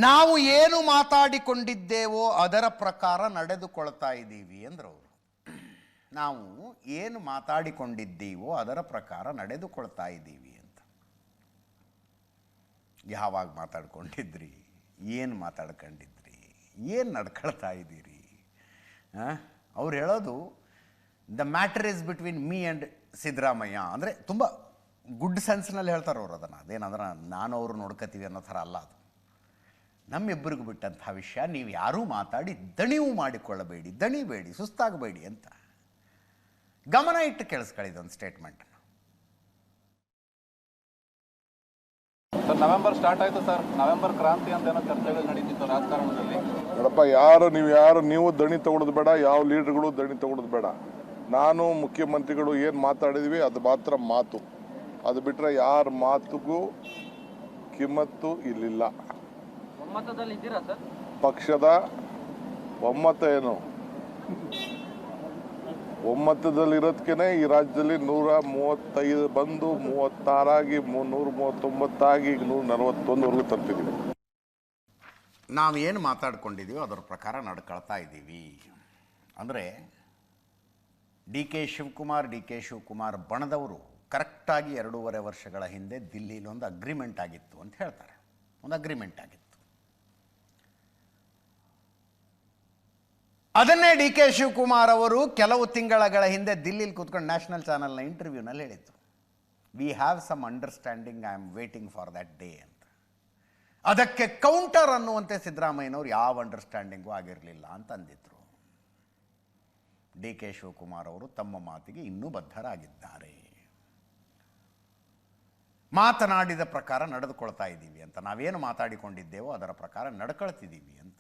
ನಾವು ಏನು ಮಾತಾಡಿಕೊಂಡಿದ್ದೇವೋ ಅದರ ಪ್ರಕಾರ ನಡೆದುಕೊಳ್ತಾ ಇದ್ದೀವಿ ಅಂದ್ರು ಅವರು. ನಾವು ಏನು ಮಾತಾಡಿಕೊಂಡಿದ್ದೀವೋ ಅದರ ಪ್ರಕಾರ ನಡೆದುಕೊಳ್ತಾ ಇದ್ದೀವಿ ಅಂತ. ಯಾವಾಗ ಮಾತಾಡ್ಕೊಂಡಿದ್ರಿ, ಏನು ಮಾತಾಡ್ಕೊಂಡಿದ್ರಿ, ಏನು ನಡ್ಕೊಳ್ತಾ ಇದ್ದೀರಿ? ಅವ್ರು ಹೇಳೋದು the matter is between me and Siddaramaiah ಅಂದರೆ ತುಂಬ ಗುಡ್ ಸೆನ್ಸ್ನಲ್ಲಿ ಹೇಳ್ತಾರೆ ಅವರು ಅದನ್ನು. ಅದೇನಂದ್ರೆ ನಾನು ಅವರು ನೋಡ್ಕೋತೀವಿ ಅನ್ನೋ ಥರ ಅಲ್ಲ ಅದು. ನಮ್ಮಿಬ್ಬರಿಗೂ ಬಿಟ್ಟಂಥ ವಿಷಯ, ನೀವು ಯಾರೂ ಮಾತಾಡಿ ದಣಿವು ಮಾಡಿಕೊಳ್ಳಬೇಡಿ, ದಣಿಬೇಡಿ, ಸುಸ್ತಾಗಬೇಡಿ ಅಂತ ಗಮನ ಇಟ್ಟು ಕೇಳಿಸ್ಕೊಳ್ಳಿದೊಂದು ಸ್ಟೇಟ್ಮೆಂಟನ್ನು. ಸರ್, ನವೆಂಬರ್ ಸ್ಟಾರ್ಟ್ ಆಯಿತು ಸರ್. ನವೆಂಬರ್ ಕ್ರಾಂತಿ ಅಂತ ಏನೋ ಚರ್ಚೆಗಳು ನಡೀತಿತ್ತು ರಾಜಕಾರಣದಲ್ಲಿ. ನೋಡಪ್ಪ, ನೀವು ದಣಿ ತಗೊಳ್ಳೋದು ಬೇಡ, ಯಾವ ಲೀಡರ್ಗಳು ದಣಿ ತಗೊಳ್ಳೋದು ಬೇಡ. ನಾನು ಮುಖ್ಯಮಂತ್ರಿಗಳು ಏನು ಮಾತಾಡಿದ್ವಿ ಅದು ಮಾತ್ರ ಮಾತು. ಅದು ಬಿಟ್ಟರೆ ಯಾರ ಮಾತುಗೂ ಕಿಮ್ಮತ್ತು ಇಲ್ಲಿಲ್ಲ. ಪಕ್ಷದ ಒಮ್ಮತ ಏನು, ಒಮ್ಮತದಲ್ಲಿರೋದಕ್ಕೆ ಈ ರಾಜ್ಯದಲ್ಲಿ 135 ಬಂದು 36 139 ಈಗ 141ವರೆಗೂ ತರ್ತಿದ್ದೀವಿ. ನಾವೇನು ಮಾತಾಡ್ಕೊಂಡಿದ್ದೀವೋ ಅದರ ಪ್ರಕಾರ ನಡ್ಕೊಳ್ತಾ ಇದ್ದೀವಿ. ಅಂದರೆ ಡಿ ಕೆ ಶಿವಕುಮಾರ್ ಬಣದವರು ಕರೆಕ್ಟಾಗಿ 2.5 ವರ್ಷಗಳ ಹಿಂದೆ ದಿಲ್ಲಿಲಿ ಒಂದು ಅಗ್ರಿಮೆಂಟ್ ಆಗಿತ್ತು ಅಂತ ಹೇಳ್ತಾರೆ. ಒಂದು ಅಗ್ರಿಮೆಂಟ್ ಆಗಿತ್ತು. ಅದನ್ನೇ ಡಿ ಕೆ ಶಿವಕುಮಾರ್ ಅವರು ಕೆಲವು ತಿಂಗಳ ಹಿಂದೆ ದಿಲ್ಲಿಲಿ ಕೂತ್ಕೊಂಡು ನ್ಯಾಷನಲ್ ಚಾನಲ್ನ ಇಂಟರ್ವ್ಯೂನಲ್ಲಿ ಹೇಳಿತ್ತು. We have some understanding, I am waiting for that day ಅಂತ. ಅದಕ್ಕೆ ಕೌಂಟರ್ ಅನ್ನುವಂತೆ ಸಿದ್ದರಾಮಯ್ಯನವರು ಯಾವ ಅಂಡರ್ಸ್ಟ್ಯಾಂಡಿಂಗು ಆಗಿರಲಿಲ್ಲ ಅಂತ ಅಂದಿದ್ರು. ಡಿ ಕೆ ಶಿವಕುಮಾರ್ ಅವರು ತಮ್ಮ ಮಾತಿಗೆ ಇನ್ನೂ ಬದ್ಧರಾಗಿದ್ದಾರೆ. ಮಾತನಾಡಿದ ಪ್ರಕಾರ ನಡೆದುಕೊಳ್ತಾ ಇದ್ದೀವಿ ಅಂತ, ನಾವೇನು ಮಾತಾಡಿಕೊಂಡಿದ್ದೇವೋ ಅದರ ಪ್ರಕಾರ ನಡ್ಕೊಳ್ತಿದ್ದೀವಿ ಅಂತ.